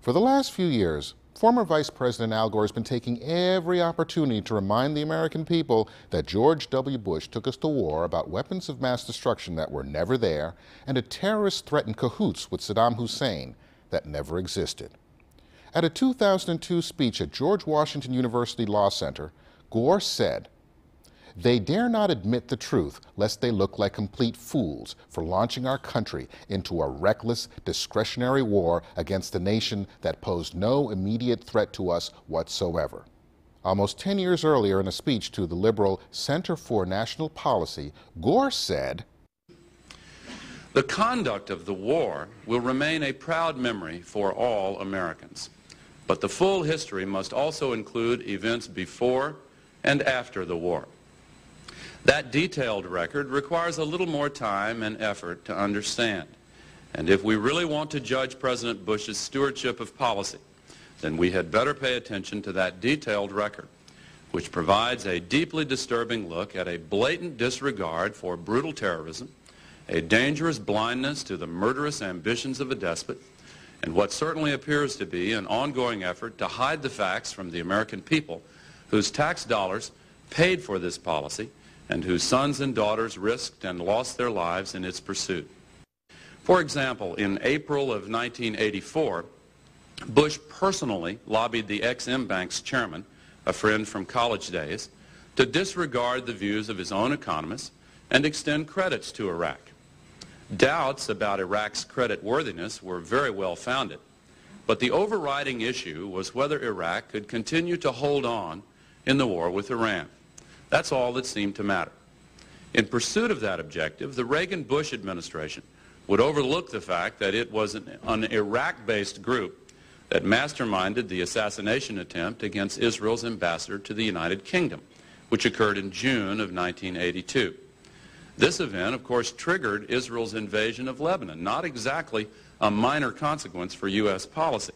For the last few years, former Vice President Al Gore has been taking every opportunity to remind the American people that George W. Bush took us to war about weapons of mass destruction that were never there and a terrorist threat in cahoots with Saddam Hussein that never existed. At a 2002 speech at George Washington University Law Center, Gore said, "They dare not admit the truth lest they look like complete fools for launching our country into a reckless, discretionary war against a nation that posed no immediate threat to us whatsoever." Almost 10 years earlier, in a speech to the liberal Center for National Policy, Gore said, "The conduct of the war will remain a proud memory for all Americans, but the full history must also include events before and after the war. That detailed record requires a little more time and effort to understand. And if we really want to judge President Bush's stewardship of policy, then we had better pay attention to that detailed record, which provides a deeply disturbing look at a blatant disregard for brutal terrorism, a dangerous blindness to the murderous ambitions of a despot, and what certainly appears to be an ongoing effort to hide the facts from the American people whose tax dollars paid for this policy and whose sons and daughters risked and lost their lives in its pursuit." For example, in April of 1984, Bush personally lobbied the Ex-Im Bank's chairman, a friend from college days, to disregard the views of his own economists and extend credits to Iraq. Doubts about Iraq's creditworthiness were very well founded, but the overriding issue was whether Iraq could continue to hold on in the war with Iran. That's all that seemed to matter. In pursuit of that objective, the Reagan-Bush administration would overlook the fact that it was an Iraq-based group that masterminded the assassination attempt against Israel's ambassador to the United Kingdom, which occurred in June of 1982. This event, of course, triggered Israel's invasion of Lebanon, not exactly a minor consequence for U.S. policy.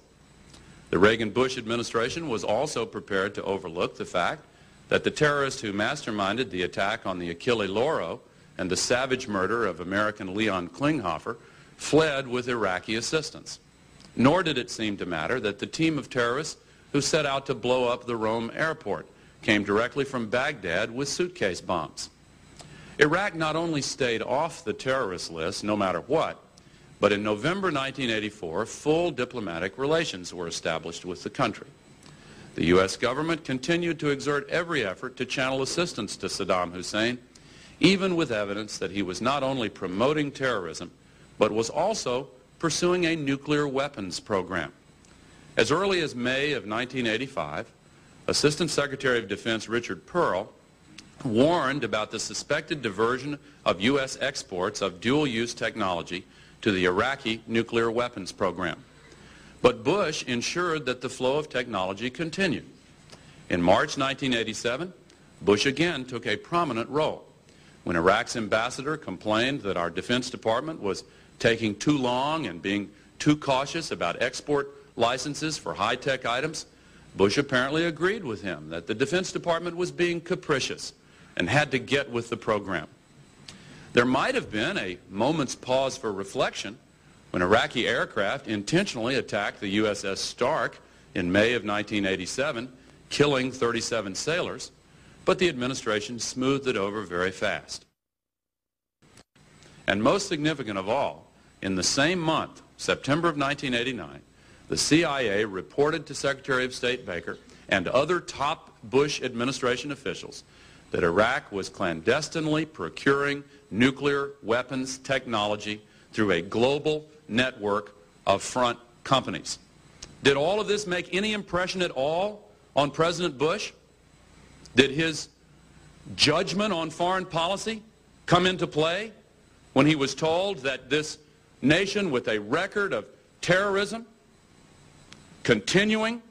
The Reagan-Bush administration was also prepared to overlook the fact that the terrorist who masterminded the attack on the Achille Lauro and the savage murder of American Leon Klinghoffer fled with Iraqi assistance. Nor did it seem to matter that the team of terrorists who set out to blow up the Rome airport came directly from Baghdad with suitcase bombs. Iraq not only stayed off the terrorist list, no matter what, but in November 1984, full diplomatic relations were established with the country. The U.S. government continued to exert every effort to channel assistance to Saddam Hussein, even with evidence that he was not only promoting terrorism, but was also pursuing a nuclear weapons program. As early as May of 1985, Assistant Secretary of Defense Richard Perle warned about the suspected diversion of U.S. exports of dual-use technology to the Iraqi nuclear weapons program. But Bush ensured that the flow of technology continued. In March 1987, Bush again took a prominent role. When Iraq's ambassador complained that our Defense Department was taking too long and being too cautious about export licenses for high-tech items, Bush apparently agreed with him that the Defense Department was being capricious and had to get with the program. There might have been a moment's pause for reflection when Iraqi aircraft intentionally attacked the USS Stark in May of 1987, killing 37 sailors, but the administration smoothed it over very fast. And most significant of all, in the same month, September of 1989, the CIA reported to Secretary of State Baker and other top Bush administration officials that Iraq was clandestinely procuring nuclear weapons technology through a global network of front companies. Did all of this make any impression at all on President Bush? Did his judgment on foreign policy come into play when he was told that this nation with a record of terrorism continuing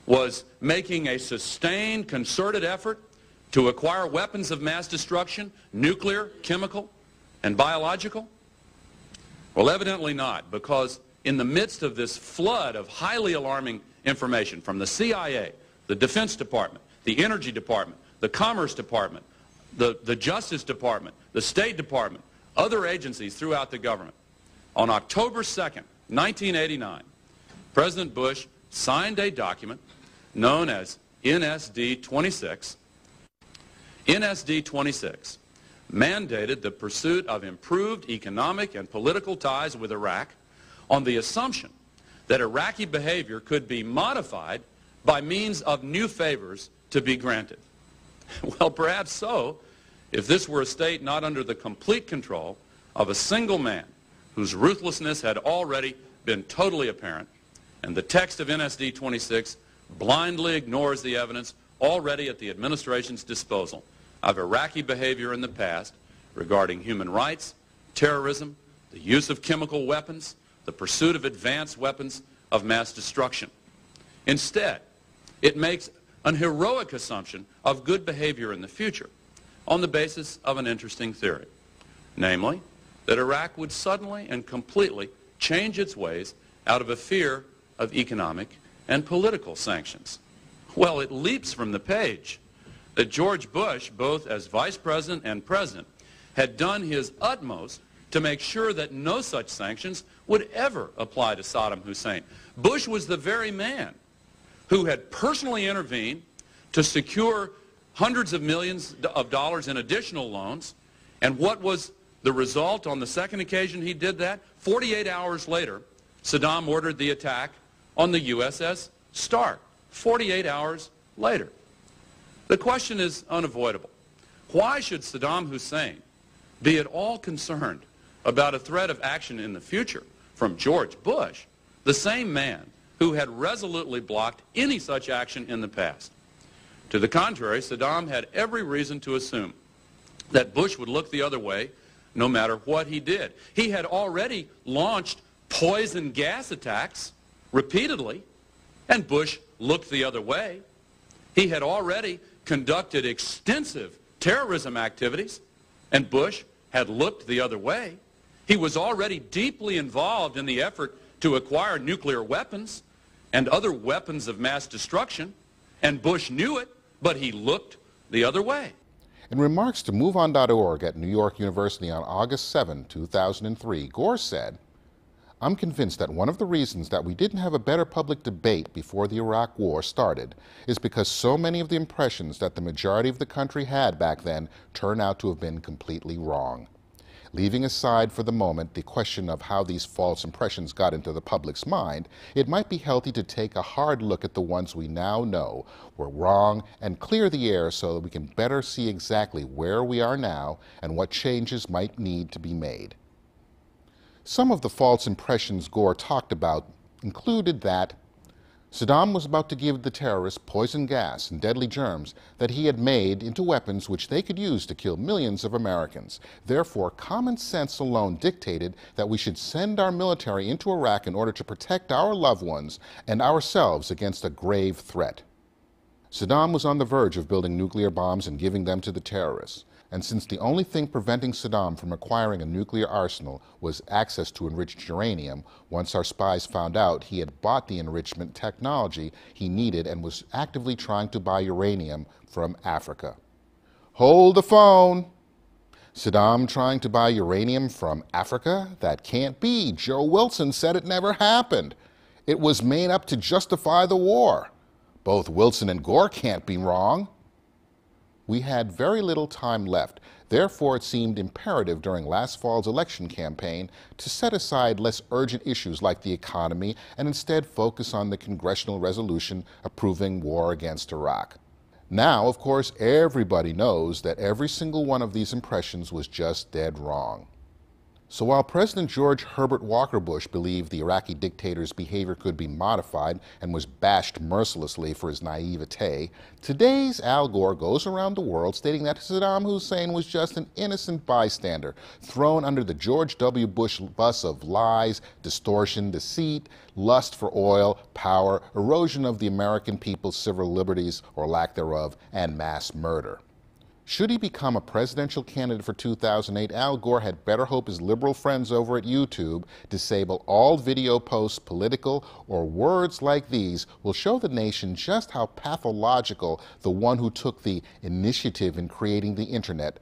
was making a sustained, concerted effort to acquire weapons of mass destruction, nuclear, chemical, and biological? Well, evidently not, because in the midst of this flood of highly alarming information from the CIA, the Defense Department, the Energy Department, the Commerce Department, the Justice Department, the State Department, other agencies throughout the government, on October 2nd, 1989, President Bush signed a document known as NSD-26. NSD-26 mandated the pursuit of improved economic and political ties with Iraq on the assumption that Iraqi behavior could be modified by means of new favors to be granted. Well, perhaps so, if this were a state not under the complete control of a single man whose ruthlessness had already been totally apparent, and the text of NSD-26 blindly ignores the evidence already at the administration's disposal of Iraqi behavior in the past regarding human rights, terrorism, the use of chemical weapons, the pursuit of advanced weapons of mass destruction. Instead, it makes an heroic assumption of good behavior in the future on the basis of an interesting theory, namely that Iraq would suddenly and completely change its ways out of a fear of economic and political sanctions. Well, it leaps from the page that George Bush, both as vice president and president, had done his utmost to make sure that no such sanctions would ever apply to Saddam Hussein. Bush was the very man who had personally intervened to secure hundreds of millions of dollars in additional loans. And what was the result on the second occasion he did that? 48 hours later, Saddam ordered the attack on the USS Stark. 48 hours later. The question is unavoidable. Why should Saddam Hussein be at all concerned about a threat of action in the future from George Bush, the same man who had resolutely blocked any such action in the past? To the contrary, Saddam had every reason to assume that Bush would look the other way no matter what he did. He had already launched poison gas attacks repeatedly, and Bush looked the other way. He had already conducted extensive terrorism activities, and Bush had looked the other way. He was already deeply involved in the effort to acquire nuclear weapons and other weapons of mass destruction, and Bush knew it, but he looked the other way. In remarks to MoveOn.org at New York University on August 7, 2003, Gore said, "I'm convinced that one of the reasons that we didn't have a better public debate before the Iraq War started is because so many of the impressions that the majority of the country had back then turned out to have been completely wrong. Leaving aside for the moment the question of how these false impressions got into the public's mind, it might be healthy to take a hard look at the ones we now know were wrong and clear the air so that we can better see exactly where we are now and what changes might need to be made." Some of the false impressions Gore talked about included that Saddam was about to give the terrorists poison gas and deadly germs that he had made into weapons which they could use to kill millions of Americans. Therefore, common sense alone dictated that we should send our military into Iraq in order to protect our loved ones and ourselves against a grave threat. Saddam was on the verge of building nuclear bombs and giving them to the terrorists. And since the only thing preventing Saddam from acquiring a nuclear arsenal was access to enriched uranium, once our spies found out he had bought the enrichment technology he needed and was actively trying to buy uranium from Africa. Hold the phone! Saddam trying to buy uranium from Africa? That can't be. Joe Wilson said it never happened. It was made up to justify the war. Both Wilson and Gore can't be wrong. We had very little time left. Therefore, it seemed imperative during last fall's election campaign to set aside less urgent issues like the economy and instead focus on the congressional resolution approving war against Iraq. Now, of course, everybody knows that every single one of these impressions was just dead wrong. So while President George Herbert Walker Bush believed the Iraqi dictator's behavior could be modified and was bashed mercilessly for his naivete, today's Al Gore goes around the world stating that Saddam Hussein was just an innocent bystander, thrown under the George W. Bush bus of lies, distortion, deceit, lust for oil, power, erosion of the American people's civil liberties or lack thereof, and mass murder. Should he become a presidential candidate for 2008, Al Gore had better hope his liberal friends over at YouTube disable all video posts, political, or words like these will show the nation just how pathological the one who took the initiative in creating the internet